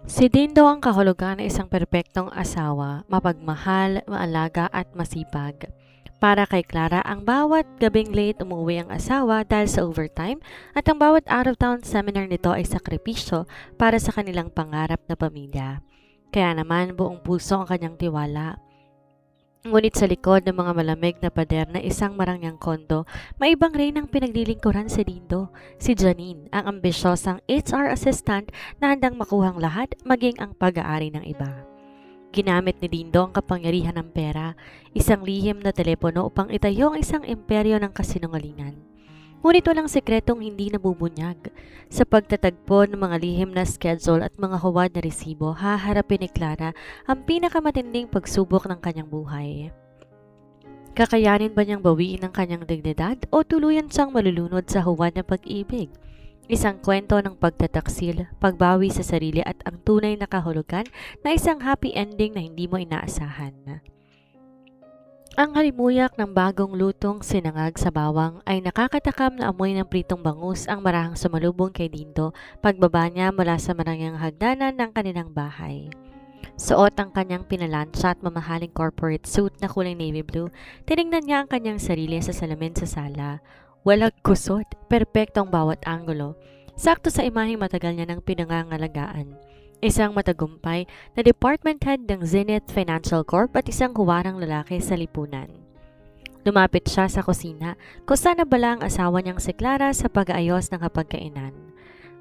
Si Dindo ang kahulugan ng isang perpektong asawa, mapagmahal, maalaga at masipag. Para kay Clara, ang bawat gabing late umuwi ang asawa dahil sa overtime at ang bawat out-of-town seminar nito ay sakripisyo para sa kanilang pangarap na pamilya. Kaya naman buong puso ang kanyang tiwala. Ngunit sa likod ng mga malamig na pader na isang marangyang kondo, may ibang reynang pinaglilingkuran si Dindo, si Janine, ang ambisyosang HR assistant na handang makuhang lahat maging ang pag-aari ng iba. Ginamit ni Dindo ang kapangyarihan ng pera, isang lihim na telepono upang itayo ang isang imperyo ng kasinungalingan. Ngunit walang sekretong hindi nabubunyag. Sa pagtatagpo ng mga lihim na schedule at mga huwad na resibo, haharapin ni Clara ang pinakamatinding pagsubok ng kanyang buhay. Kakayanin ba niyang bawiin ang kanyang dignidad o tuluyan siyang malulunod sa huwad ng pag-ibig? Isang kwento ng pagtataksil, pagbawi sa sarili at ang tunay na kahulugan na isang happy ending na hindi mo inaasahan. Ang halimuyak ng bagong lutong sinangag sa bawang ay nakakatakam na amoy ng pritong bangus ang marahang sumalubong kay Dindo pagbaba niya mula sa marangyang hagdanan ng kanilang bahay. Suot ang kanyang pinalansya at mamahaling corporate suit na kulay navy blue, tinignan niya ang kanyang sarili sa salamin sa sala. Walang kusot, perpektong bawat anggulo, sakto sa imaheng matagal niya ng pinangangalagaan. Isang matagumpay na department head ng Zenith Financial Corp at isang huwarang lalaki sa lipunan. Lumapit siya sa kusina kung saan nabala ang asawa niyang si Clara sa pag-aayos ng hapagkainan.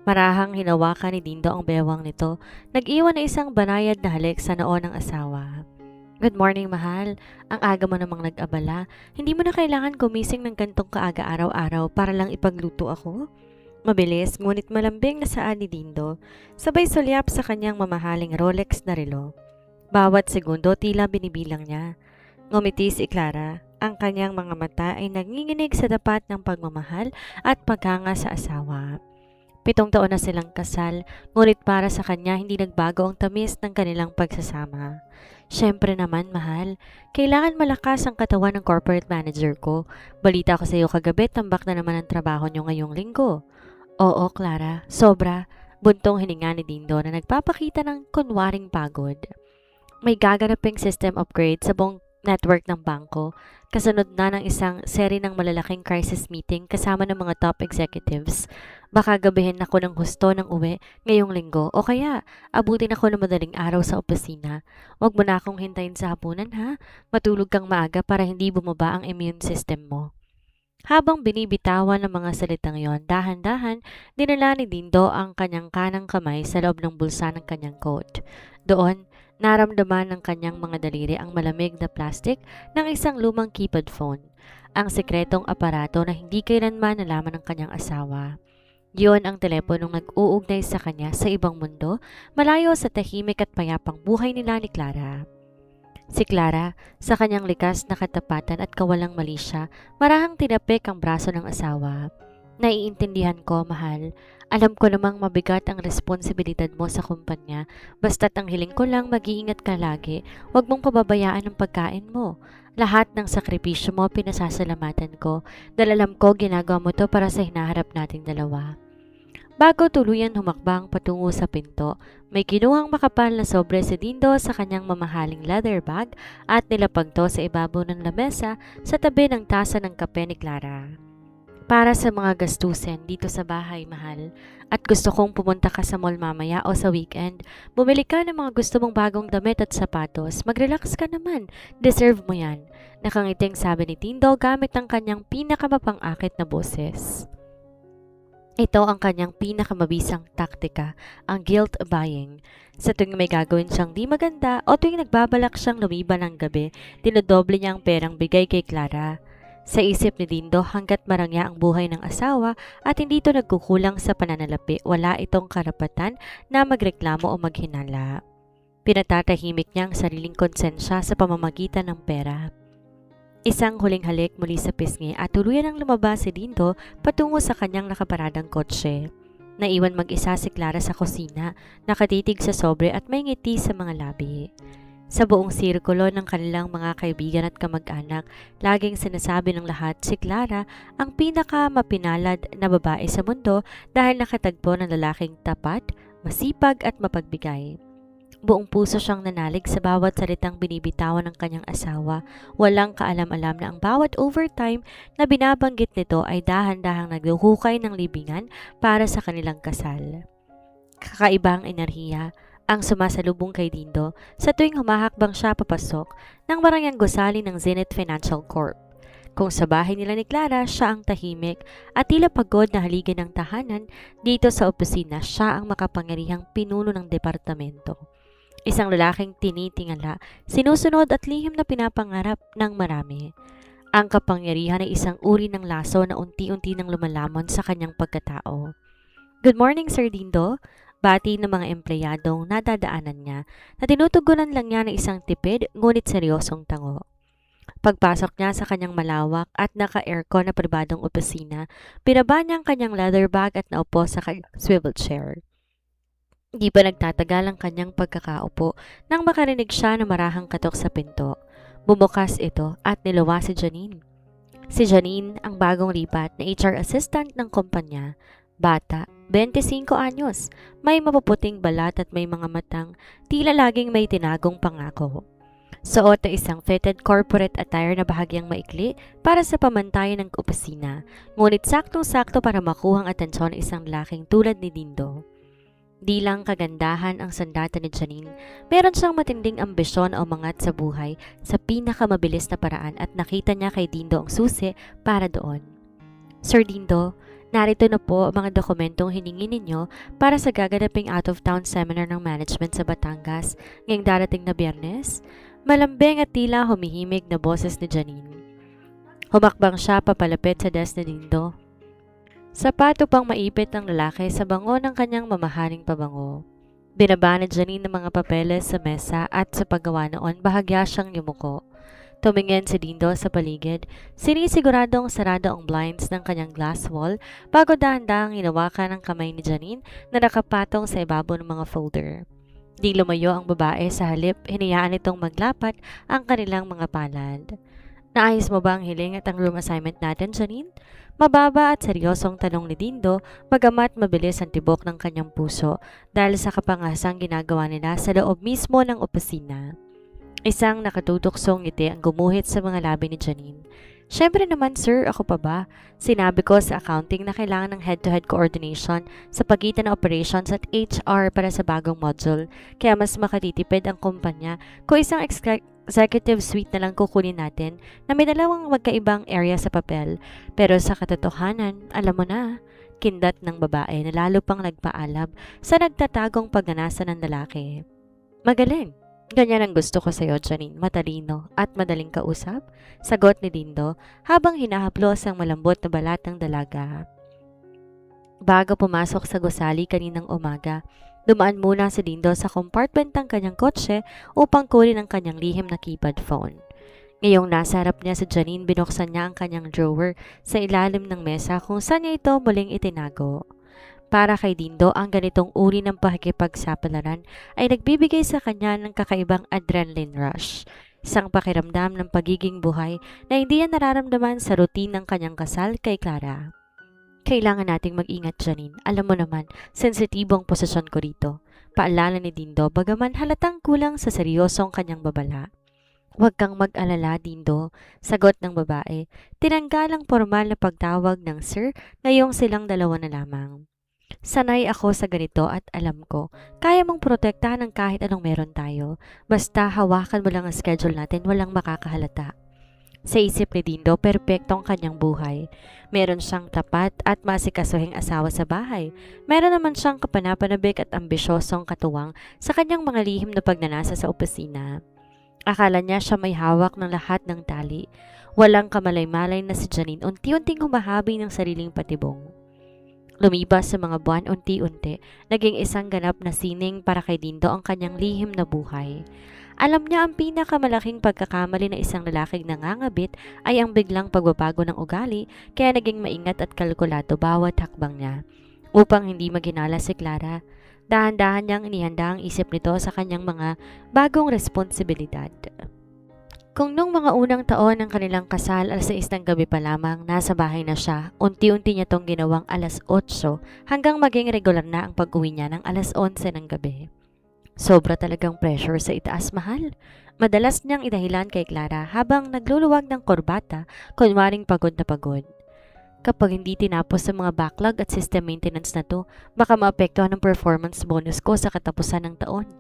Marahang hinawakan ni Dindo ang bewang nito, nag-iwan na isang banayad na halik sa noo ng asawa. Good morning, mahal. Ang aga mo namang nag-abala. Hindi mo na kailangan gumising ng gantong kaaga araw-araw para lang ipagluto ako? Mabilis, ngunit malambing na saan ni Dindo, sabay sulyap sa kanyang mamahaling Rolex na relo. Bawat segundo tila binibilang niya. Ngumiti si Clara, ang kanyang mga mata ay nanginginig sa dapat ng pagmamahal at paghanga sa asawa. 7 taon na silang kasal, ngunit para sa kanya hindi nagbago ang tamis ng kanilang pagsasama. Siyempre naman, mahal, kailangan malakas ang katawan ng corporate manager ko. Balita ko sa iyo kagabi, tambak na naman ang trabaho niyo ngayong linggo. Oo, Clara, sobra. Buntong hininga ni Dindo na nagpapakita ng kunwaring pagod. May gaganaping system upgrade sa buong network ng bangko, kasunod na ng isang seri ng malalaking crisis meeting kasama ng mga top executives. Baka gabihin ako ng husto ng uwi ngayong linggo o kaya abutin ako ng madaling araw sa opisina. Huwag mo na akong hintayin sa hapunan ha. Matulog kang maaga para hindi bumaba ang immune system mo. Habang binibitawan ng mga salitang yon, dahan-dahan, dinala ni Dindo ang kanyang kanang kamay sa loob ng bulsa ng kanyang coat. Doon, naramdaman ng kanyang mga daliri ang malamig na plastic ng isang lumang keypad phone, ang sekretong aparato na hindi kailanman nalaman ng kanyang asawa. Yon ang teleponong nag-uugnay sa kanya sa ibang mundo, malayo sa tahimik at payapang buhay nila ni Clara. Si Clara, sa kanyang likas na katapatan at kawalang mali siya, marahang tinapik ang braso ng asawa. Naiintindihan ko, mahal. Alam ko namang mabigat ang responsibilidad mo sa kumpanya, basta't ang hiling ko lang mag-iingat ka lagi, huwag mong pababayaan ang pagkain mo. Lahat ng sakripisyo mo pinasasalamatan ko, dahil alam ko ginagawa mo to para sa hinaharap nating dalawa. Bago tuluyan humakbang patungo sa pinto, may kinuhang makapal na sobre si Dindo sa kanyang mamahaling leather bag at nilapag to sa ibabaw ng lamesa sa tabi ng tasa ng kape ni Clara. Para sa mga gastusin dito sa bahay, mahal, at gusto kong pumunta ka sa mall mamaya o sa weekend, bumili ka ng mga gusto mong bagong damit at sapatos, mag-relax ka naman, deserve mo yan. Nakangiting sabi ni Dindo gamit ang kanyang pinakamapang-akit na boses. Ito ang kanyang pinakamabisang taktika, ang guilt buying. Sa tuwing may gagawin siyang di maganda o tuwing nagbabalak siyang lumiban ng gabi, dinodoble niya ang perang bigay kay Clara. Sa isip ni Dindo hanggat marangya ang buhay ng asawa at hindi ito nagkukulang sa pananalapi, wala itong karapatan na magreklamo o maghinala. Pinatatahimik niya ang sariling konsensya sa pamamagitan ng pera. Isang huling halik muli sa pisngi at tuluyan ang lumabas si Dindo patungo sa kanyang nakaparadang kotse. Naiwan mag-isa si Clara sa kusina, nakatitig sa sobre at may ngiti sa mga labi. Sa buong sirkulo ng kanilang mga kaibigan at kamag-anak, laging sinasabi ng lahat si Clara ang pinaka mapinalad na babae sa mundo dahil nakatagpo ng lalaking tapat, masipag at mapagbigay. Buong puso siyang nanalig sa bawat salitang binibitawan ng kanyang asawa. Walang kaalam-alam na ang bawat overtime na binabanggit nito ay dahan-dahang naghuhukay ng libingan para sa kanilang kasal. Kakaibang enerhiya ang sumasalubong kay Dindo sa tuwing humahakbang siya papasok ng barangyang gusali ng Zenith Financial Corp. Kung sa bahay nila ni Clara, siya ang tahimik at tila pagod na haligi ng tahanan, dito sa opisina siya ang makapangyarihang pinuno ng departamento. Isang lalaking tinitingala, sinusunod at lihim na pinapangarap ng marami. Ang kapangyarihan ay isang uri ng laso na unti-unti nang lumalamon sa kanyang pagkatao. Good morning, Sir Dindo. Bati ng mga empleyadong nadadaanan niya na tinutugunan lang niya ng isang tipid ngunit seryosong tango. Pagpasok niya sa kanyang malawak at naka-aircon na pribadong opisina, binaba niya ang kanyang leather bag at naupo sa kanyang swivel chair. Di pa nagtatagal ang kanyang pagkakaupo nang makarinig siya na marahang katok sa pinto. Bumukas ito at niluwa si Janine. Si Janine ang bagong lipat na HR assistant ng kumpanya. Bata, 25 anyos, may mapuputing balat at may mga matang tila laging may tinagong pangako. Suot na isang fitted corporate attire na bahagyang maikli para sa pamantayan ng opisina, ngunit saktong-sakto para makuha ang atensyon ng isang lalaking tulad ni Dindo. Di lang kagandahan ang sandata ni Janine, meron siyang matinding ambisyon o umangat sa buhay sa pinakamabilis na paraan at nakita niya kay Dindo ang susi para doon. Sir Dindo, narito na po ang mga dokumentong hiningi ninyo para sa gaganaping out-of-town seminar ng management sa Batangas ngayong darating na Biyernes. Malambing at tila humihimig na boses ni Janine. Humakbang siya papalapit sa desk ni Dindo. Sapato pang maipit ng lalaki sa bango ng kanyang mamahaling pabango. Binaba ni Janine ng mga papeles sa mesa at sa paggawa noon bahagya siyang yumuko. Tumingin si Dindo sa paligid, sinisiguradong sarado ang blinds ng kanyang glass wall bago dahan-dahang hinawakan ang kamay ni Janine na nakapatong sa ibabaw ng mga folder. Di lumayo ang babae, sa halip hinayaan itong maglapat ang kanilang mga palad. Naayos mo ba ang hiling at ang room assignment natin, Janine? Mababa at seryosong tanong ni Dindo, bagamat mabilis ang tibok ng kanyang puso dahil sa kapangasang ginagawa nila sa loob mismo ng opisina. Isang nakatutuksong ngiti ang gumuhit sa mga labi ni Janine. Siyempre naman sir, ako pa ba? Sinabi ko sa accounting na kailangan ng head-to-head coordination sa pagitan ng operations at HR para sa bagong module, kaya mas makatitipid ang kumpanya kung isang executive suite na lang kukunin natin na may dalawang magkaibang area sa papel. Pero sa katotohanan, alam mo na, kindat ng babae na lalo pang nagpaalab sa nagtatagong pagnanasa ng lalaki. Magaling! Ganyan ang gusto ko sa'yo, Janine, matalino at madaling kausap, sagot ni Dindo habang hinahaplos ang malambot na balat ng dalaga. Bago pumasok sa gusali kaninang umaga, dumaan muna si Dindo sa compartment ng kanyang kotse upang kunin ang kanyang lihim na keypad phone. Ngayong nasa harap niya si Janine, binuksan niya ang kanyang drawer sa ilalim ng mesa kung saan niya ito muling itinago. Para kay Dindo, ang ganitong uri ng pakikipagsapalaran ay nagbibigay sa kanya ng kakaibang adrenaline rush. Isang pakiramdam ng pagiging buhay na hindi yan nararamdaman sa routine ng kanyang kasal kay Clara. Kailangan nating mag-ingat, Janine. Alam mo naman, sensitibong posisyon ko rito. Paalala ni Dindo bagaman halatang kulang sa seryosong kanyang babala. Huwag kang mag-alala, Dindo, sagot ng babae. Tinanggalang formal na pagtawag ng sir, ngayong silang dalawa na lamang. Sanay ako sa ganito at alam ko, kaya mong protektahan ng kahit anong meron tayo. Basta hawakan mo lang ang schedule natin, walang makakahalata. Sa isip ni Dindo, perpekto ang kanyang buhay. Meron siyang tapat at masikasuhing asawa sa bahay. Meron naman siyang kapanapanabik at ambisyosong katuwang sa kanyang mga lihim na pagnanasa sa opisina. Akala niya siya may hawak ng lahat ng tali. Walang kamalay-malay na si Janine unti-unting humahabi ng sariling patibong. Lumipas sa mga buwan, unti-unti, naging isang ganap na sining para kay Dindo ang kanyang lihim na buhay. Alam niya ang pinakamalaking pagkakamali na isang lalaking nangangabit ay ang biglang pagbabago ng ugali, kaya naging maingat at kalkulado bawat hakbang niya. Upang hindi maghinala si Clara, dahan-dahan niyang inihanda ang isip nito sa kanyang mga bagong responsibilidad. Kung nung mga unang taon ng kanilang kasal 6 ng gabi pa lamang nasa bahay na siya, unti-unti niya tong ginawang 8 hanggang maging regular na ang pag-uwi niya ng 11 ng gabi. Sobra talagang pressure sa itaas, mahal. Madalas niyang idahilan kay Clara habang nagluluwag ng korbata, kunwaring pagod na pagod. Kapag hindi tinapos sa mga backlog at system maintenance na to, baka maapektuhan ang performance bonus ko sa katapusan ng taon.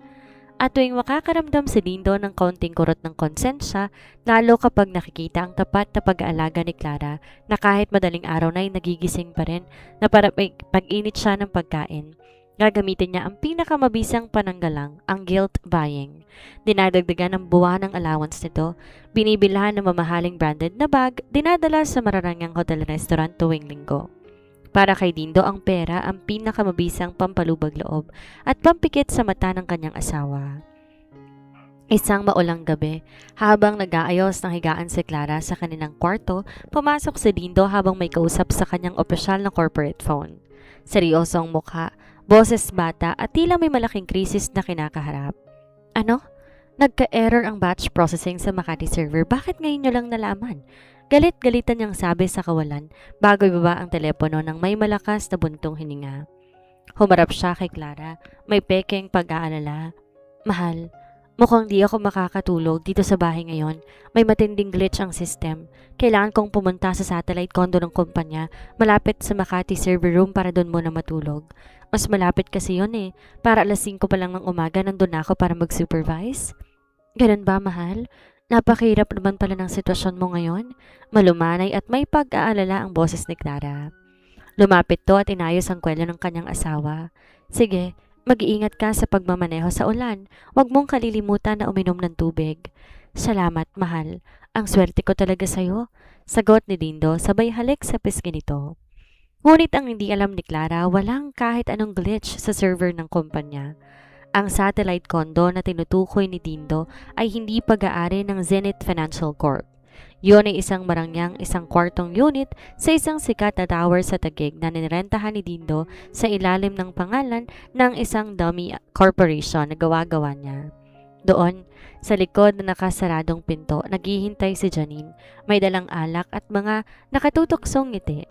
At tuwing makakaramdam si Lindo ng kaunting kurot ng konsensya, lalo kapag nakikita ang tapat na pag-aalaga ni Clara na kahit madaling araw na ay nagigising pa rin na para pag-init siya ng pagkain, gagamitin niya ang pinakamabisang pananggalang, ang guilt buying. Dinadagdagan ng buwan ng allowance nito, binibilhan ng mamahaling branded na bag, dinadala sa mararangyang hotel-restaurant tuwing linggo. Para kay Dindo, ang pera ang pinakamabisang pampalubag loob at pampikit sa mata ng kanyang asawa. Isang maulang gabi, habang nag-aayos ng higaan si Clara sa kanilang kwarto, pumasok si Dindo habang may kausap sa kanyang opisyal na corporate phone. Seryosong mukha, boses bata at tila may malaking krisis na kinakaharap. Ano? Nagka-error ang batch processing sa Makati server. Bakit ngayon nyo lang nalaman? Galit-galitan niyang sabi sa kawalan bago ibaba ang telepono ng may malakas na buntong hininga. Humarap siya kay Clara, may pekeng pag-aalala. Mahal, mukhang di ako makakatulog dito sa bahay ngayon. May matinding glitch ang system. Kailangan kong pumunta sa satellite condo ng kumpanya malapit sa Makati server room para doon muna matulog. Mas malapit kasi yun eh. Para 5 pa lang ng umaga nandun ako para mag-supervise. Ganun ba, mahal? Napakahirap naman pala ng sitwasyon mo ngayon. Malumanay at may pag-aalala ang boses ni Clara. Lumapit to at inayos ang kwelyo ng kanyang asawa. Sige, mag-iingat ka sa pagmamaneho sa ulan. Huwag mong kalilimutan na uminom ng tubig. Salamat, mahal. Ang swerte ko talaga sa'yo. Sagot ni Dindo sabay halik sa pisngi nito. Ngunit ang hindi alam ni Clara, walang kahit anong glitch sa server ng kumpanya. Ang satellite condo na tinutukoy ni Dindo ay hindi pag-aari ng Zenith Financial Corp. Yun ay isang isang kwartong unit sa isang sikat na tower sa Taguig na nirentahan ni Dindo sa ilalim ng pangalan ng isang dummy corporation na gawa-gawa niya. Doon, sa likod na nakasaradong pinto, naghihintay si Janine, may dalang alak at mga nakatutuksong ngiti.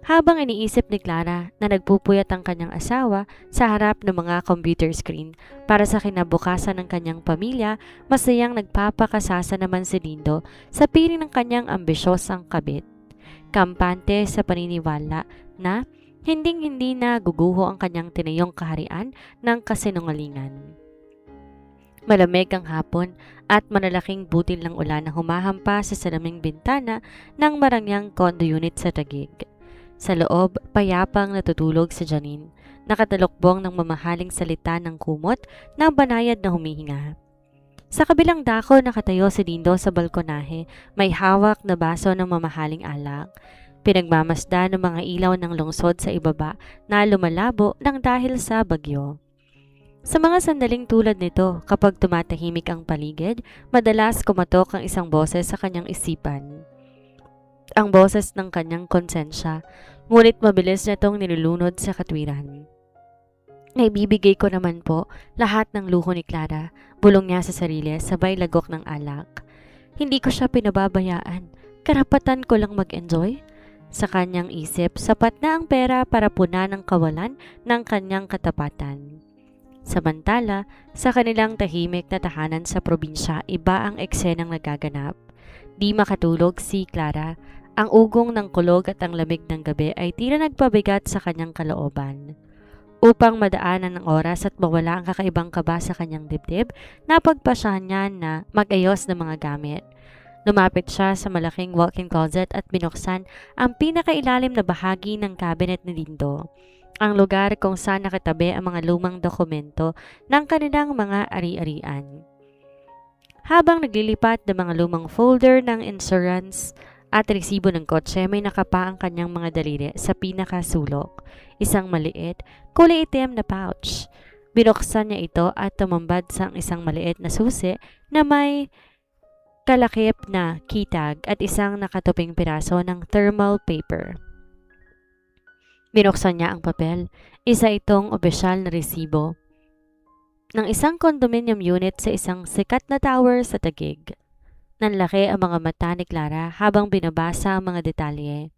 Habang iniisip ni Clara na nagpupuyat ang kanyang asawa sa harap ng mga computer screen para sa kinabukasan ng kanyang pamilya, masayang nagpapakasasa naman si Dindo sa piling ng kanyang ambisyosang kabit. Kampante sa paniniwala na hinding-hindi na guguho ang kanyang tinayong kaharian ng kasinungalingan. Malamig ang hapon at malalaking butil ng ulan na humahampa sa salaming bintana ng marangyang condo unit sa Taguig. Sa loob, payapang natutulog si Janine, nakatalokbong ng mamahaling salita ng kumot ng banayad na humihinga. Sa kabilang dako nakatayo si Dindo sa balkonahe, may hawak na baso ng mamahaling alak. Pinagmamasdan ng mga ilaw ng lungsod sa ibaba na lumalabo ng dahil sa bagyo. Sa mga sandaling tulad nito, kapag tumatahimik ang paligid, madalas kumatok ang isang boses sa kanyang isipan. Ang boses ng kanyang konsensya, ngunit mabilis na itong nilulunod sa katwiran. Naibibigay ko naman po lahat ng luho ni Clara, bulong niya sa sarili sabay lagok ng alak. Hindi ko siya pinababayaan, karapatan ko lang mag-enjoy. Sa kanyang isip, sapat na ang pera para punan ang kawalan ng kanyang katapatan. Samantala, sa kanilang tahimik na tahanan sa probinsya, iba ang eksenang nagaganap. Di makatulog si Clara. Ang ugong ng kulog at ang lamig ng gabi ay tila nagpabigat sa kanyang kalooban. Upang madaanan ng oras at mawala ang kakaibang kaba sa kanyang dibdib, napagpasyahan niya na mag-ayos ng mga gamit. Lumapit siya sa malaking walk-in closet at binuksan ang pinakailalim na bahagi ng cabinet ni Dindo, ang lugar kung saan nakatabi ang mga lumang dokumento ng kanilang mga ari-arian. Habang naglilipat ng mga lumang folder ng insurance at resibo ng kotse, may nakapa ang kanyang mga daliri sa pinakasulok. Isang maliit, kulay itim na pouch. Binuksan niya ito at tumambad sa isang maliit na susi na may kalakip na kitag at isang nakatuping piraso ng thermal paper. Binuksan niya ang papel. Isa itong opisyal na resibo ng isang condominium unit sa isang sikat na tower sa Taguig. Nanlaki ang mga mata ni Clara habang binabasa ang mga detalye.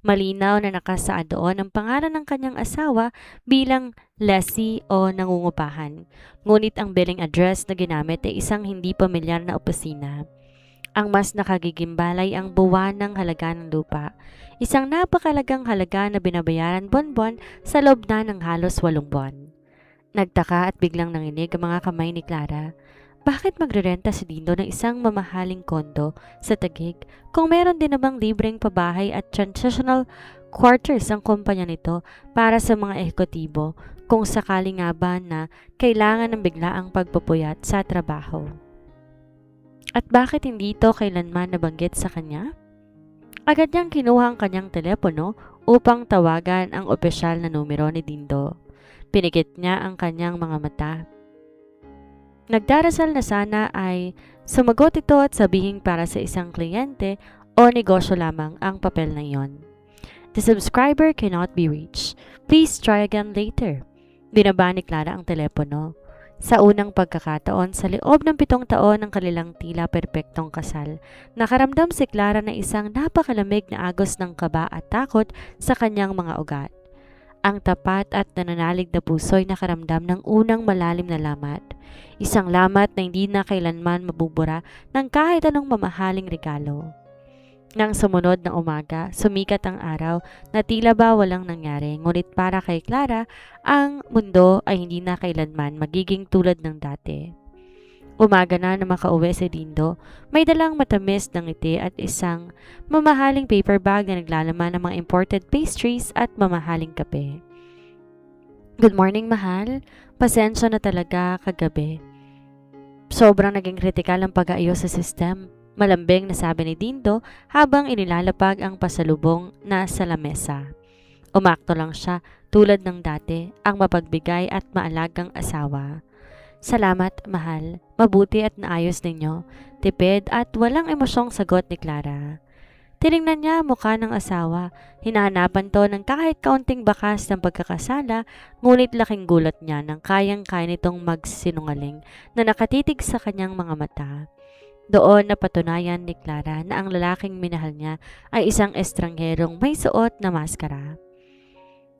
Malinaw na nakasaad doon ang pangalan ng kanyang asawa bilang lessee o nangungupahan. Ngunit ang billing address na ginamit ay isang hindi pamilyar na opisina. Ang mas nakagigimbalay ang buwan ng halaga ng lupa. Isang napakalagang halaga na binabayaran buwan-buwan sa loob na ng halos 8 buwan. Nagtaka at biglang nanginig ang mga kamay ni Clara. Bakit magrerenta si Dindo ng isang mamahaling kondo sa Taguig kung meron din namang libreng pabahay at transitional quarters ang kumpanya nito para sa mga ehekutibo kung sakali nga ba na kailangan ng biglaang pagpupuyat sa trabaho? At bakit hindi ito kailanman nabanggit sa kanya? Agad niyang kinuha ang kanyang telepono upang tawagan ang opisyal na numero ni Dindo. Pinikit niya ang kanyang mga mata. Nagdarasal na sana ay sumagot ito at sabihin para sa isang kliyente o negosyo lamang ang papel na iyon. The subscriber cannot be reached. Please try again later. Binaba ni Clara ang telepono. Sa unang pagkakataon sa loob ng 7 taon ng kanilang tila perpektong kasal, nakaramdam si Clara na isang napakalamig na agos ng kaba at takot sa kanyang mga ugat. Ang tapat at nananalig na puso'y nakaramdam ng unang malalim na lamat. Isang lamat na hindi na kailanman mabubura ng kahit anong mamahaling regalo. Nang sumunod na umaga, sumikat ang araw na tila ba walang nangyari, ngunit para kay Clara, ang mundo ay hindi na kailanman magiging tulad ng dati. Umaga na makauwi si Dindo, may dalang matamis na ngiti at isang mamahaling paper bag na naglalaman ng mga imported pastries at mamahaling kape. Good morning, mahal. Pasensya na talaga kagabi. Sobrang naging kritikal ang pag-aayos sa system. Malambing na sabi ni Dindo habang inilalapag ang pasalubong na sa lamesa. Umakto lang siya tulad ng dati, ang mapagbigay at maalagang asawa. Salamat, mahal. Mabuti at naayos ninyo. Tipid at walang emosyong sagot ni Clara. Tiningnan niya mukha ng asawa. Hinahanapan to ng kahit kaunting bakas ng pagkakasala, ngunit laking gulat niya nang kayang-kaya nitong magsinungaling na nakatitig sa kanyang mga mata. Doon napatunayan ni Clara na ang lalaking minahal niya ay isang estrangherong may suot na maskara.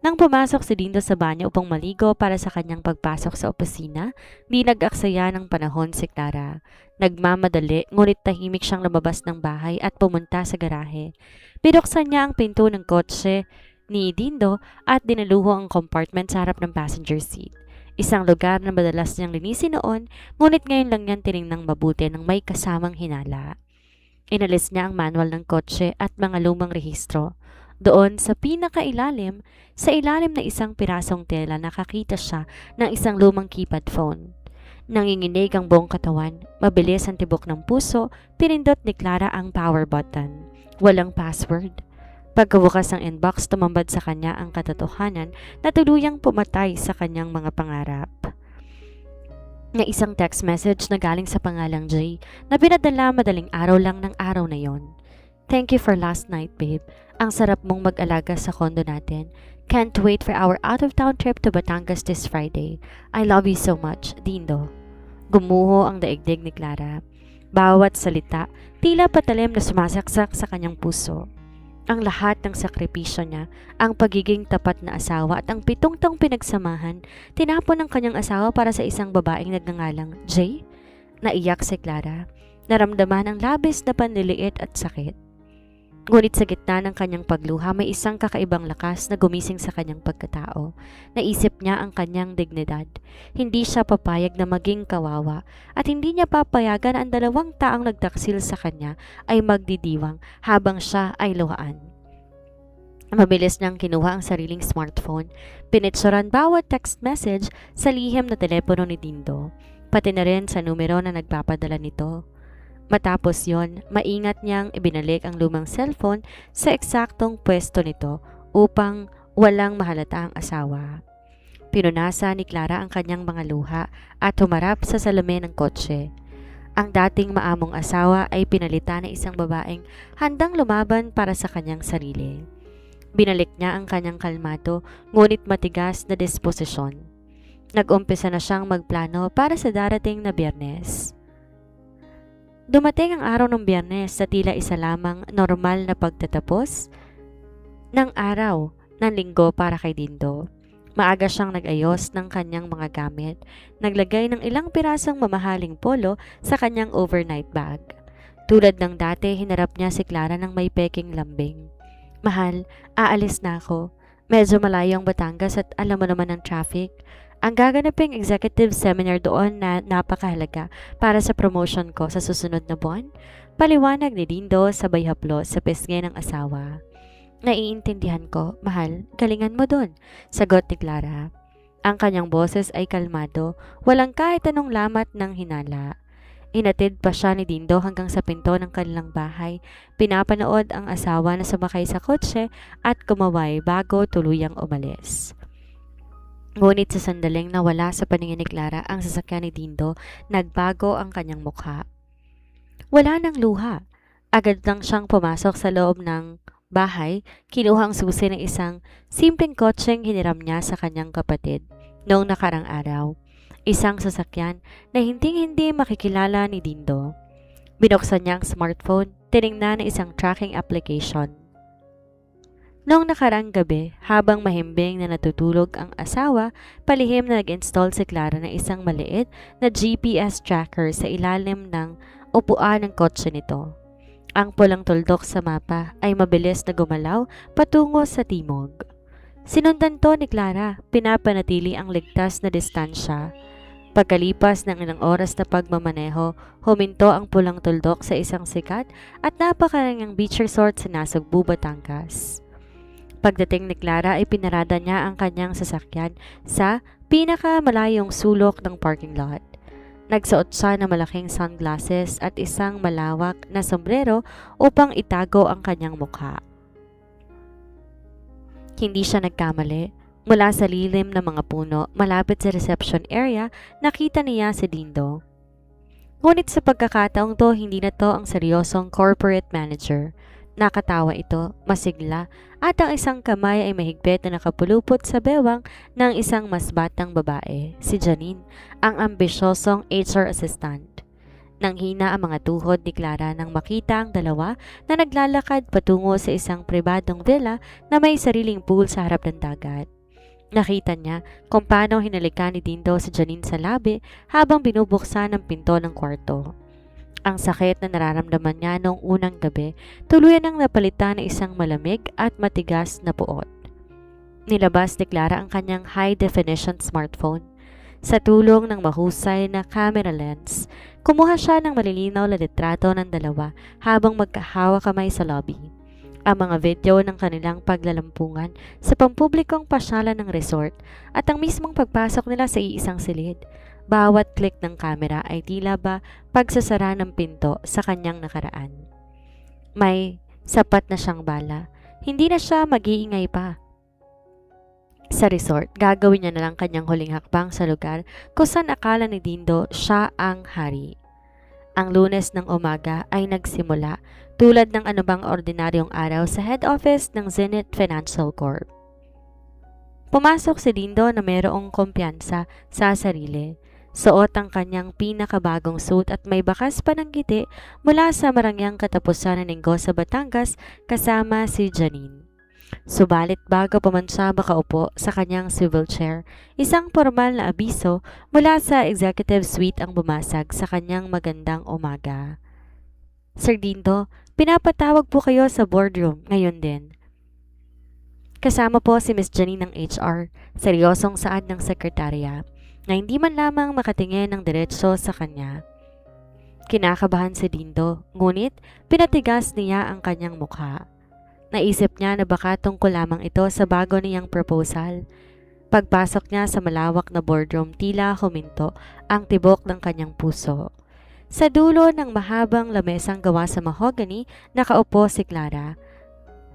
Nang pumasok si Dindo sa banyo upang maligo para sa kanyang pagpasok sa opisina, di nag-aksaya ng panahon si Clara. Nagmamadali, ngunit tahimik siyang lumabas ng bahay at pumunta sa garahe. Binuksan niya ang pinto ng kotse ni Dindo at dinaluho ang compartment sa harap ng passenger seat. Isang lugar na madalas niyang linisin noon, ngunit ngayon lang niyan tinignan mabuti ng may kasamang hinala. Inalis niya ang manual ng kotse at mga lumang rehistro. Doon sa pinakailalim, sa ilalim na isang pirasong tela, nakakita siya ng isang lumang keypad phone. Nanginginig ang buong katawan, mabilis ang tibok ng puso, pinindot ni Clara ang power button. Walang password. Pagkabukas ng inbox, tumambad sa kanya ang katotohanan na tuluyang pumatay sa kanyang mga pangarap. Na isang text message na galing sa pangalang Jay na pinadala madaling araw lang ng araw na yon. Thank you for last night, babe. Ang sarap mong mag-alaga sa kondo natin. Can't wait for our out-of-town trip to Batangas this Friday. I love you so much, Dindo. Gumuho ang daigdig ni Clara. Bawat salita, tila patalim na sumasaksak sa kanyang puso. Ang lahat ng sakripisyo niya, ang pagiging tapat na asawa at ang 7 taong pinagsamahan, tinapon ng kanyang asawa para sa isang babaeng nagngangalang Jay? Naiyak si Clara. Naramdaman ang labis na panliliit at sakit. Ngunit sa gitna ng kanyang pagluha, may isang kakaibang lakas na gumising sa kanyang pagkatao. Naisip niya ang kanyang dignidad. Hindi siya papayag na maging kawawa at hindi niya papayagan ang 2 taong nagtaksil sa kanya ay magdidiwang habang siya ay luhaan. Mabilis niyang kinuha ang sariling smartphone. Pinitsuran bawat text message sa lihim na telepono ni Dindo, pati na rin sa numero na nagpapadala nito. Matapos yon, maingat niyang ibinalik ang lumang cellphone sa eksaktong pwesto nito upang walang mahalata ang asawa. Pinunasa ni Clara ang kanyang mga luha at humarap sa salamin ng kotse. Ang dating maamong asawa ay pinalitan ng isang babaeng handang lumaban para sa kanyang sarili. Binalik niya ang kanyang kalmado ngunit matigas na disposisyon. Nag-umpisa na siyang magplano para sa darating na Biyernes. Dumating ang araw ng Biyernes sa tila isa lamang normal na pagtatapos ng araw ng linggo para kay Dindo. Maaga siyang nag-ayos ng kanyang mga gamit, naglagay ng ilang pirasong mamahaling polo sa kanyang overnight bag. Tulad ng dati, hinarap niya si Clara ng may peking lambing. Mahal, aalis na ako. Medyo malayo ang Batangas at alam mo naman ang traffic. Ang gaganaping executive seminar doon na napakahalaga para sa promotion ko sa susunod na buwan. Paliwanag ni Dindo sabay haplos sa pisngi ng asawa. Naiintindihan ko, mahal, galingan mo doon, sagot ni Clara. Ang kanyang boses ay kalmado, walang kahit anong lamat ng hinala. Inatid pa siya ni Dindo hanggang sa pinto ng kanilang bahay. Pinapanood ang asawa na sumakay sa kotse at kumaway bago tuluyang umalis. Ngunit sa sandaling nawala sa paningin ni Clara ang sasakyan ni Dindo, nagbago ang kanyang mukha. Wala nang luha. Agad lang siyang pumasok sa loob ng bahay, kinuha ang susi ng isang simpleng kotseng hiniram niya sa kanyang kapatid noong nakarang araw. Isang sasakyan na hindi makikilala ni Dindo. Binuksan niya ang smartphone, tiningnan ng isang tracking application. Noong nakarang gabi, habang mahimbing na natutulog ang asawa, palihim na nag-install si Clara ng isang maliit na GPS tracker sa ilalim ng upuan ng kotse nito. Ang pulang tuldok sa mapa ay mabilis na gumalaw patungo sa timog. Sinundan to ni Clara, pinapanatili ang ligtas na distansya. Pagkalipas ng ilang oras na pagmamaneho, huminto ang pulang tuldok sa isang sikat at napakarangyang beach resort sa Nasugbu, Batangas. Pagdating ni Clara ay pinarada niya ang kanyang sasakyan sa pinakamalayong sulok ng parking lot. Nagsuot siya ng malaking sunglasses at isang malawak na sombrero upang itago ang kanyang mukha. Hindi siya nagkamali. Mula sa lilim ng mga puno malapit sa reception area, nakita niya si Dindo. Ngunit sa pagkakataong to, hindi na to ang seryosong corporate manager. Nakatawa ito, masigla, at ang isang kamay ay mahigpit na nakapulupot sa bewang ng isang mas batang babae, si Janine, ang ambisyosong HR assistant. Nanghina ang mga tuhod ni Clara nang makita ang dalawa na naglalakad patungo sa isang pribadong villa na may sariling pool sa harap ng dagat. Nakita niya kung paano hinalikan ni Dindo si Janine sa labi habang binubuksan ang pinto ng kwarto. Ang sakit na nararamdaman niya noong unang gabi, tuluyan ang napalitan ng isang malamig at matigas na puot. Nilabas ni Clara ang kanyang high-definition smartphone. Sa tulong ng mahusay na camera lens, kumuha siya ng malilinaw na litrato ng dalawa habang magkahawa kamay sa lobby. Ang mga video ng kanilang paglalampungan sa pampublikong pasyalan ng resort at ang mismong pagpasok nila sa iisang silid. Bawat click ng camera ay tila ba pagsasara ng pinto sa kanyang nakaraan. May sapat na siyang bala. Hindi na siya mag-iingay pa. Sa resort, gagawin niya na lang kanyang huling hakbang sa lugar kung saan akala ni Dindo siya ang hari. Ang Lunes ng umaga ay nagsimula tulad ng anumang ordinaryong araw sa head office ng Zenith Financial Corp. Pumasok si Dindo na mayroong kumpiyansa sa sarili. Suot ang kanyang pinakabagong suit at may bakas pa ng ngiti mula sa marangyang katapusan ng linggo sa Batangas kasama si Janine. Subalit bago pa man siya makaupo sa kanyang swivel chair, isang formal na abiso mula sa executive suite ang bumasag sa kanyang magandang umaga. Sir Dindo, pinapatawag po kayo sa boardroom ngayon din. Kasama po si Miss Janine ng HR, seryosong saad ng sekretarya, na hindi man lamang makatingin ng diretso sa kanya. Kinakabahan si Dindo, ngunit pinatigas niya ang kanyang mukha. Naisip niya na baka tungkol lamang ito sa bago niyang proposal. Pagpasok niya sa malawak na boardroom, tila huminto ang tibok ng kanyang puso. Sa dulo ng mahabang lamesang gawa sa mahogany, nakaupo si Clara.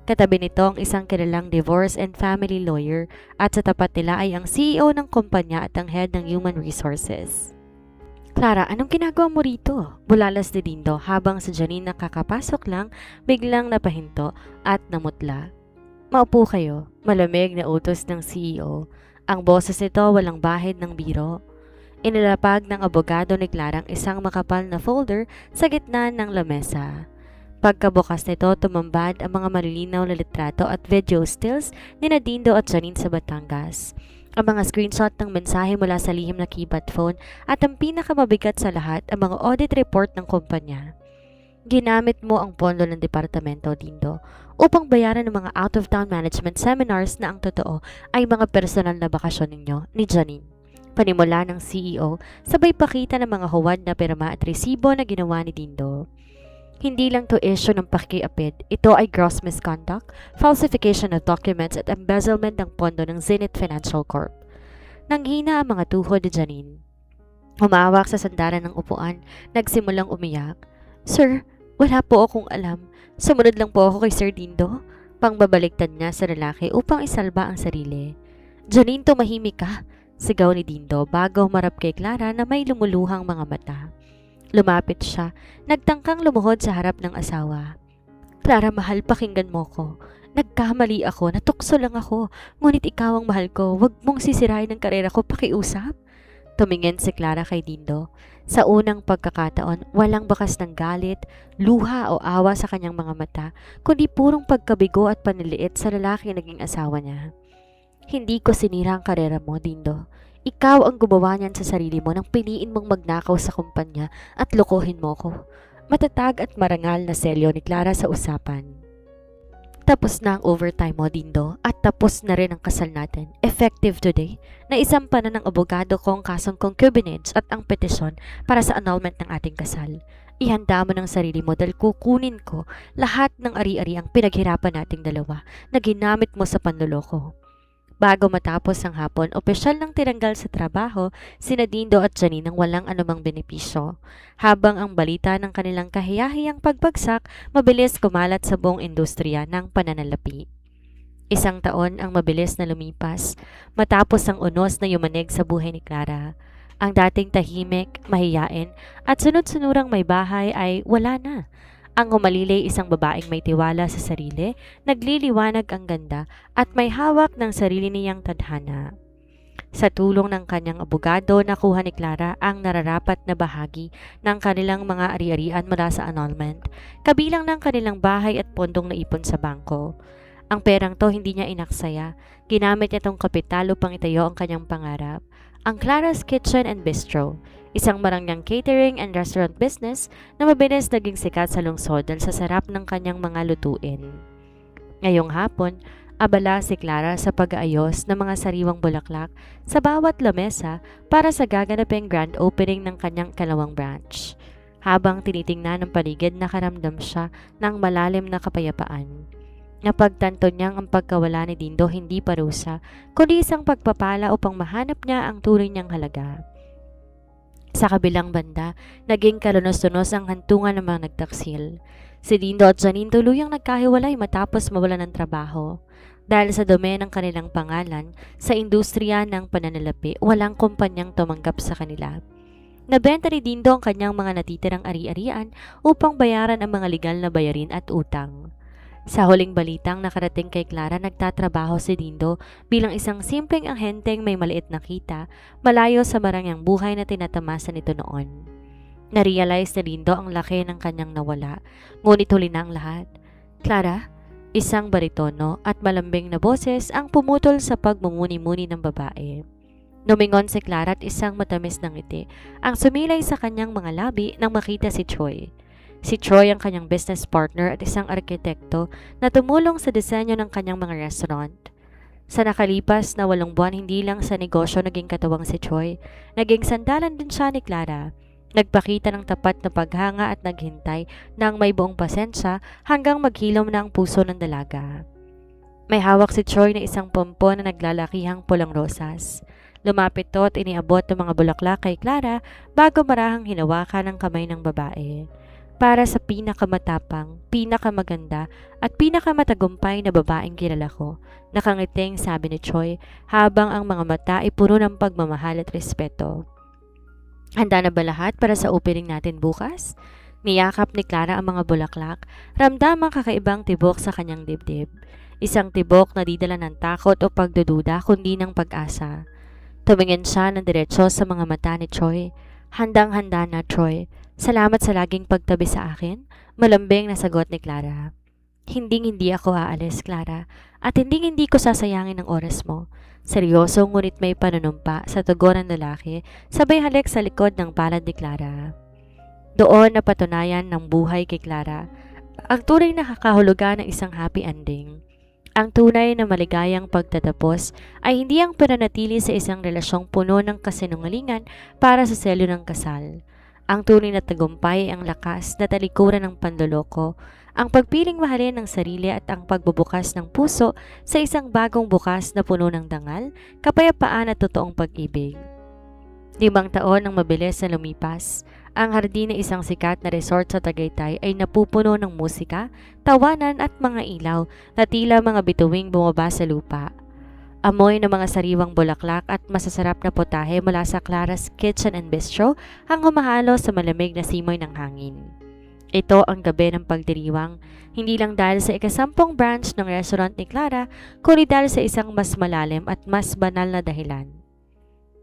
Katabi nito ang isang kilalang divorce and family lawyer at sa tapat nila ay ang CEO ng kumpanya at ang head ng human resources. Clara, anong ginagawa mo rito? Bulalas ni Dindo habang si Janine nakakapasok lang, biglang napahinto at namutla. Maupo kayo, malamig na utos ng CEO. Ang boses nito walang bahid ng biro. Inilapag ng abogado ni Clara ang isang makapal na folder sa gitna ng lamesa. Pagkabukas nito, tumambad ang mga malilinaw na litrato at video stills ni Dindo at Janine sa Batangas. Ang mga screenshot ng mensahe mula sa lihim na keypad phone at ang pinakamabigat sa lahat, ang mga audit report ng kumpanya. Ginamit mo ang pondo ng departamento, Dindo, upang bayaran ng mga out-of-town management seminars na ang totoo ay mga personal na bakasyon ninyo ni Janine. Panimula ng CEO, sabay pakita ng mga huwad na pirma at resibo na ginawa ni Dindo. Hindi lang to issue ng pakiapid, ito ay gross misconduct, falsification of documents at embezzlement ng pondo ng Zenith Financial Corp. Nanghina ang mga tuhod ni Janine. Humawak sa sandaran ng upuan, nagsimulang umiyak. Sir, wala po akong alam. Sumunod lang po ako kay Sir Dindo. Pangbabaliktad niya sa lalaki upang isalba ang sarili. Janine, tumahimik ka, sigaw ni Dindo bago humarap kay Clara na may lumuluhang mga mata. Lumapit siya, nagtangkang lumuhod sa harap ng asawa. Clara, mahal, pakinggan mo ko. Nagkamali ako, natukso lang ako. Ngunit ikaw ang mahal ko, wag mong sisirain ang karera ko, pakiusap. Tumingin si Clara kay Dindo. Sa unang pagkakataon, walang bakas ng galit, luha o awa sa kanyang mga mata, kundi purong pagkabigo at panliliit sa lalaki naging asawa niya. Hindi ko sinira ang karera mo, Dindo. Ikaw ang gumawa niyan sa sarili mo nang piliin mong magnakaw sa kumpanya at lokohin mo ko. Matatag at marangal na selyo ni Clara sa usapan. Tapos na ang overtime mo, Dindo, at tapos na rin ang kasal natin. Effective today, na isampa na ng abogado ko ang kasong concubinage at ang petisyon para sa annulment ng ating kasal. Ihanda mo ng sarili mo dahil kukunin ko lahat ng ari-ari ang pinaghirapan nating dalawa na ginamit mo sa panloloko. Bago matapos ang hapon, opisyal nang tinanggal sa trabaho sina Dindo at Janine nang walang anumang benepisyo. Habang ang balita ng kanilang kahiyahiyang pagbagsak mabilis kumalat sa buong industriya ng pananalapi. Isang taon ang mabilis na lumipas matapos ang unos na yumanig sa buhay ni Clara. Ang dating tahimik, mahiyain at sunod-sunurang may bahay ay wala na. Ang humalili isang babaeng may tiwala sa sarili, nagliliwanag ang ganda at may hawak ng sarili niyang tadhana. Sa tulong ng kanyang abogado, nakuha ni Clara ang nararapat na bahagi ng kanilang mga ari-arian mula sa annulment, kabilang ng kanilang bahay at pondong naipon sa bangko. Ang perang to hindi niya inaksaya, ginamit niya tong kapital upang itayo ang kanyang pangarap, ang Clara's Kitchen and Bistro, isang marangyang catering and restaurant business na mabilis naging sikat sa lungsod dahil sa sarap ng kanyang mga lutuin. Ngayong hapon, abala si Clara sa pag-aayos ng mga sariwang bulaklak sa bawat lamesa para sa gaganaping grand opening ng kanyang kalawang branch. Habang tinitingnan ng paligid, nakaramdam siya ng malalim na kapayapaan. Napagtanto niyang ang pagkawala ni Dindo hindi parusa, kundi isang pagpapala upang mahanap niya ang tunay niyang halaga. Sa kabilang banda, naging kalunos-lunos ang hantungan ng mga nagtaksil. Si Dindo at Janine tuluyang nagkahiwalay matapos mawalan ng trabaho. Dahil sa dumi ng kanilang pangalan, sa industriya ng pananalapi, walang kumpanyang tumanggap sa kanila. Nabenta ni Dindo ang kanyang mga natitirang ari-arian upang bayaran ang mga legal na bayarin at utang. Sa huling balitang nakarating kay Clara, nagtatrabaho si Dindo bilang isang simpleng ahenteng may maliit na kita, malayo sa marangyang buhay na tinatamasa nito noon. Narealize ni Dindo ang laki ng kanyang nawala, ngunit huli na ang lahat. Clara, isang baritono at malambing na boses ang pumutol sa pagmumuni-muni ng babae. Lumingon si Clara at isang matamis na ngiti ang sumilay sa kanyang mga labi nang makita si Choi. Si Troy ang kanyang business partner at isang arkitekto na tumulong sa disenyo ng kanyang mga restaurant. Sa nakalipas na 8 buwan, hindi lang sa negosyo naging katuwang si Troy, naging sandalan din siya ni Clara. Nagpakita ng tapat na paghanga at naghintay ng may buong pasensya hanggang maghilom na ang puso ng dalaga. May hawak si Troy na isang pompon na naglalakihang pulang rosas. Lumapit to at iniabot ng mga bulaklak kay Clara bago marahang hinawakan ng kamay ng babae. Para sa pinakamatapang, pinakamaganda at pinakamatagumpay na babaeng kilala ko, nakangiting sabi ni Choi habang ang mga mata ay puno ng pagmamahal at respeto. Handa na ba lahat para sa opening natin bukas? Niyakap ni Clara ang mga bulaklak, ramdam ang kakaibang tibok sa kanyang dibdib. Isang tibok na di dala ng takot o pagdududa kundi ng pag-asa. Tumingin siya ng diretsyo sa mga mata ni Troy. Handang-handa na, Troy. Salamat sa laging pagtabi sa akin. Malambing na sagot ni Clara. Hindi ako aalis, Clara. At hindi ko sasayangin ang oras mo. Seryoso ngunit may panunumpa sa tugon ng lalaki, sabay halik sa likod ng palad ni Clara. Doon napatunayan ng buhay kay Clara ang tunay na kakahulugan ng isang happy ending. Ang tunay na maligayang pagtatapos ay hindi ang pananatili sa isang relasyong puno ng kasinungalingan para sa selyo ng kasal. Ang tunay na tagumpay ay ang lakas na talikuran ng panloloko, ang pagpiling mahalin ng sarili at ang pagbubukas ng puso sa isang bagong bukas na puno ng dangal, kapayapaan at totoong pag-ibig. 5 taon ang mabilis na lumipas. Ang hardin ng isang sikat na resort sa Tagaytay ay napupuno ng musika, tawanan at mga ilaw na tila mga bituing bumaba sa lupa. Amoy ng mga sariwang bulaklak at masasarap na potahe mula sa Clara's Kitchen and Bistro ang humahalo sa malamig na simoy ng hangin. Ito ang gabi ng pagdiriwang, hindi lang dahil sa ika-10 branch ng restaurant ni Clara, kundi dahil sa isang mas malalim at mas banal na dahilan.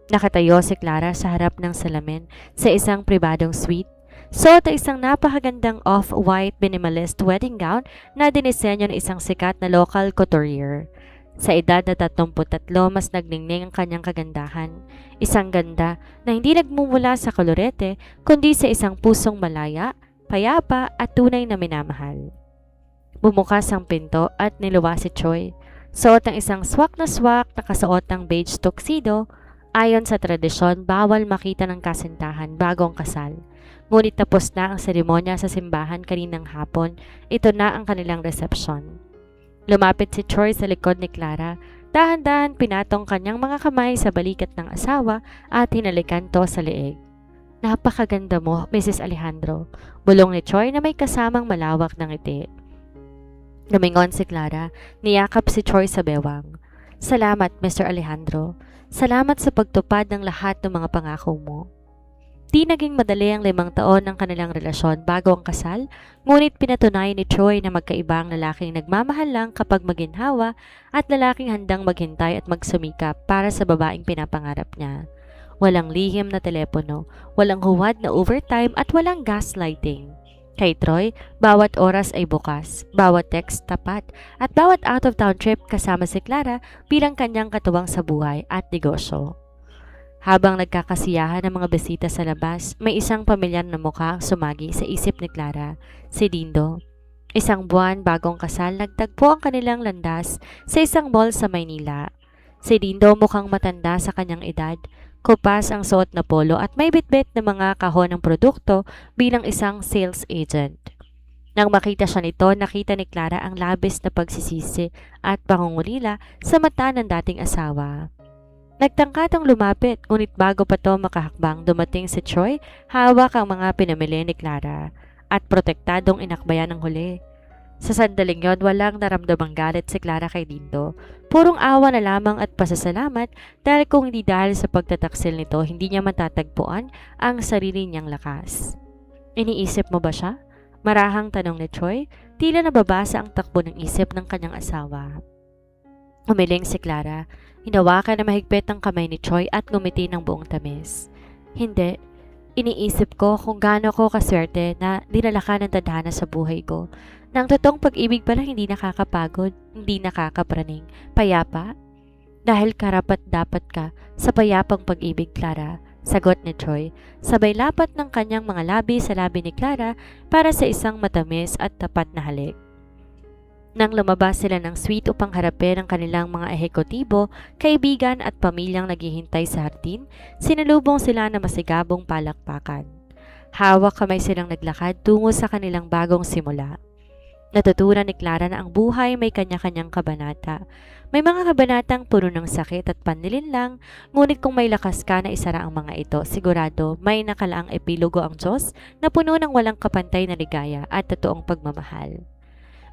Nakatayo si Clara sa harap ng salamin sa isang pribadong suite. Suot ang isang napakagandang off-white minimalist wedding gown na dinisenyo ng isang sikat na local couturier. Sa edad na 33, mas nagningning ang kanyang kagandahan. Isang ganda na hindi nagmumula sa kolorete, kundi sa isang pusong malaya, payapa at tunay na minamahal. Bumukas ang pinto at niluwas si Troy. Suot ang isang swak na nakasuot ng beige tuxedo. Ayon sa tradisyon, bawal makita ng kasintahan bago ang kasal. Ngunit tapos na ang seremonya sa simbahan kaninang hapon, ito na ang kanilang resepsyon. Lumapit si Troy sa likod ni Clara, dahan-dahan pinatong kanyang mga kamay sa balikat ng asawa at hinalikan to sa leeg. Napakaganda mo, Mrs. Alejandro, bulong ni Troy na may kasamang malawak ng ngiti. Lumingon si Clara, niyakap si Troy sa bewang. Salamat, Mr. Alejandro. Salamat sa pagtupad ng lahat ng mga pangako mo. Di naging madali ang 5 taon ng kanilang relasyon bago ang kasal, ngunit pinatunayan ni Troy na magkaiba ang lalaking nagmamahal lang kapag maginhawa at lalaking handang maghintay at magsumikap para sa babaeng pinapangarap niya. Walang lihim na telepono, walang huwad na overtime at walang gaslighting. Kay Troy, bawat oras ay bukas, bawat text tapat, at bawat out-of-town trip kasama si Clara bilang kanyang katuwang sa buhay at negosyo. Habang nagkakasiyahan ng mga bisita sa labas, may isang pamilyar na mukha ang sumagi sa isip ni Clara, si Dindo. 1 buwan bagong kasal, nagtagpo ang kanilang landas sa isang mall sa Maynila. Si Dindo mukhang matanda sa kanyang edad, kupas ang suot na polo at may bitbit na mga kahon ng produkto bilang isang sales agent. Nang makita siya nito, nakita ni Clara ang labis na pagsisisi at pangungulila sa mata ng dating asawa. Nagtangkatang lumapit, ngunit bago pa to makahakbang dumating si Troy, hawak ang mga pinamili ni Clara at protektadong inakbayan ng huli. Sa sandaling yon, walang naramdamang galit si Clara kay Dindo. Purong awa na lamang at pasasalamat dahil kung hindi dahil sa pagtataksil nito, hindi niya matatagpuan ang sarili niyang lakas. Iniisip mo ba siya? Marahang tanong ni Troy, tila nababasa ang takbo ng isip ng kanyang asawa. Umiling si Clara, hinawakan na mahigpit ang kamay ni Troy at ngumiti ng buong tamis. Hindi, iniisip ko kung gaano ko kaswerte na dinala ka ng tadhana sa buhay ko. Nang totoong pag-ibig pala hindi nakakapagod, hindi nakakapraning, payapa. Dahil karapat dapat ka sa payapang pag-ibig, Clara, sagot ni Troy, sabay lapat ng kanyang mga labi sa labi ni Clara para sa isang matamis at tapat na halik. Nang lumabas sila ng suite upang harapin ang kanilang mga ehekutibo, kaibigan at pamilyang naghihintay sa hardin, sinalubong sila na masigabong palakpakan. Hawak kamay silang naglakad tungo sa kanilang bagong simula. Natutunan ni Clara na ang buhay may kanya-kanyang kabanata. May mga kabanatang puno ng sakit at panlilinlang, ngunit kung may lakas ka na isara ang mga ito, sigurado may nakalaang epilogo ang Diyos na puno ng walang kapantay na ligaya at totoong pagmamahal.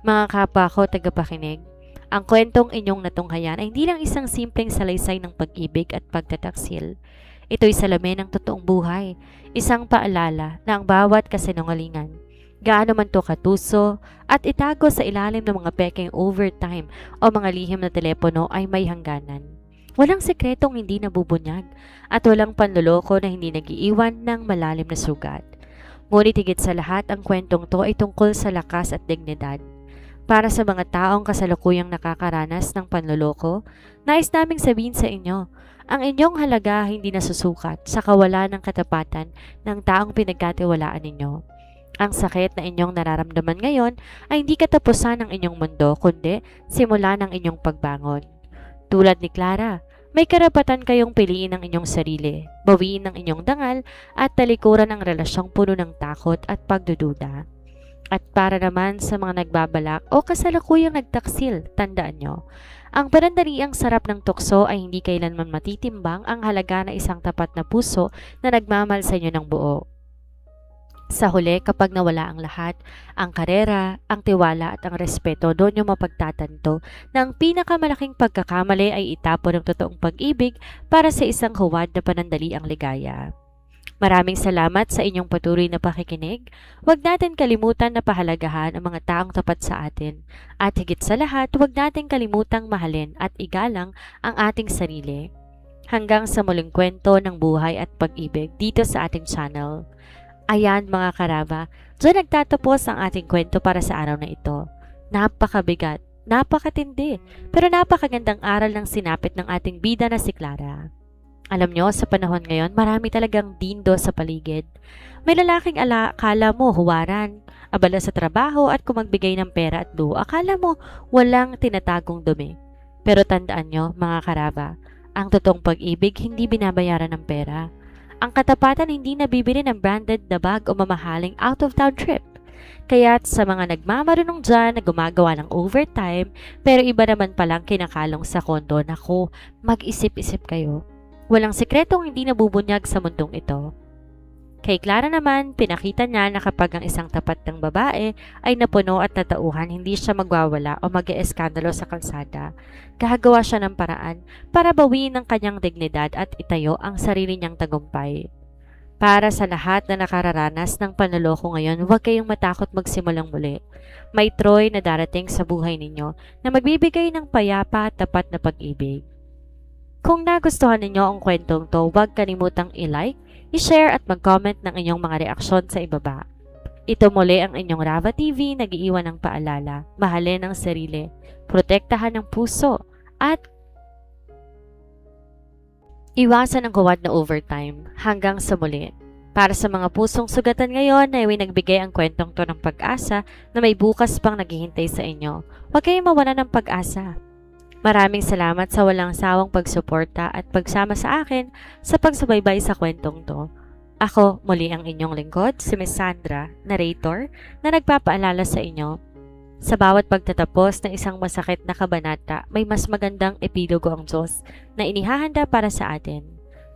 Mga kapwa ko tagapakinig, ang kwentong inyong natunghayan ay hindi lang isang simpleng salaysay ng pag-ibig at pagtataksil. Ito'y salamin ng totoong buhay, isang paalala na ang bawat kasinungalingan, gaano man to katuso at itago sa ilalim ng mga peking overtime o mga lihim na telepono ay may hangganan. Walang sikretong hindi nabubunyag at walang panloloko na hindi nagiiwan ng malalim na sugat. Ngunit higit sa lahat, ang kwentong to ay tungkol sa lakas at dignidad. Para sa mga taong kasalukuyang nakakaranas ng panloloko, nais naming sabihin sa inyo, ang inyong halaga hindi nasusukat sa kawalan ng katapatan ng taong pinagkatiwalaan ninyo. Ang sakit na inyong nararamdaman ngayon ay hindi katapusan ng inyong mundo, kundi simula ng inyong pagbangon. Tulad ni Clara, may karapatan kayong piliin ang inyong sarili, bawiin ang inyong dangal at talikuran ang relasyong puno ng takot at pagdududa. At para naman sa mga nagbabalak o kasalukuyang nagtaksil, tandaan nyo, ang panandaliang sarap ng tukso ay hindi kailanman matitimbang ang halaga na isang tapat na puso na nagmamahal sa inyo ng buo. Sa huli, kapag nawala ang lahat, ang karera, ang tiwala at ang respeto, doon nyo mapagtatanto na ang pinakamalaking pagkakamali ay itapon ng totoong pag-ibig para sa isang huwad na panandaliang ligaya. Maraming salamat sa inyong patuloy na pakikinig. Huwag natin kalimutan na pahalagahan ang mga taong tapat sa atin. At higit sa lahat, huwag natin kalimutang mahalin at igalang ang ating sarili. Hanggang sa muling kwento ng buhay at pag-ibig dito sa ating channel. Ayan mga karaba, dyan nagtatapos ang ating kwento para sa araw na ito. Napakabigat, napakatindi, pero napakagandang aral ng sinapit ng ating bida na si Clara. Alam nyo, sa panahon ngayon, marami talagang dindo sa paligid. May lalaking akala mo huwaran, abala sa trabaho at kung magbigay ng pera at luho, akala mo walang tinatagong dumi. Pero tandaan nyo, mga karaba, ang totoong pag-ibig hindi binabayaran ng pera. Ang katapatan hindi nabibili ng branded na bag o mamahaling out-of-town trip. Kaya't sa mga nagmamarunong dyan na gumagawa ng overtime, pero iba naman palang kinakalong sa kondo, naku, mag-isip-isip kayo. Walang sikretong hindi nabubunyag sa mundong ito. Kay Clara naman, pinakita niya na kapag ang isang tapat ng babae ay napuno at natauhan, hindi siya magwawala o mag-eeskandalo sa kalsada. Gagawa siya ng paraan para bawiin ang kanyang dignidad at itayo ang sarili niyang tagumpay. Para sa lahat na nakararanas ng panloloko ngayon, huwag kayong matakot magsimulang muli. May Troy na darating sa buhay ninyo na magbibigay ng payapa at tapat na pag-ibig. Kung nagustuhan ninyo ang kwentong to, huwag kalimutang i-like, i-share at mag-comment ng inyong mga reaksyon sa ibaba. Ito muli ang inyong Rava TV, nag-iiwan ng paalala, mahalin ang sarili, protektahan ang puso, at iwasan ang huwad na overtime. Hanggang sa muli. Para sa mga pusong sugatan ngayon na nagbigay ang kwentong to ng pag-asa na may bukas pang naghihintay sa inyo, huwag kayong mawala ng pag-asa. Maraming salamat sa walang sawang pagsuporta at pagsama sa akin sa pagsubaybay sa kwentong to. Ako muli ang inyong lingkod, si Miss Sandra, narrator, na nagpapaalala sa inyo. Sa bawat pagtatapos ng isang masakit na kabanata, may mas magandang epilogo ang Diyos na inihahanda para sa atin.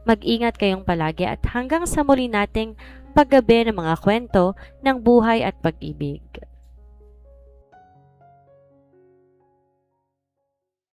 Mag-ingat kayong palagi at hanggang sa muli nating paggabi ng mga kwento ng buhay at pag-ibig.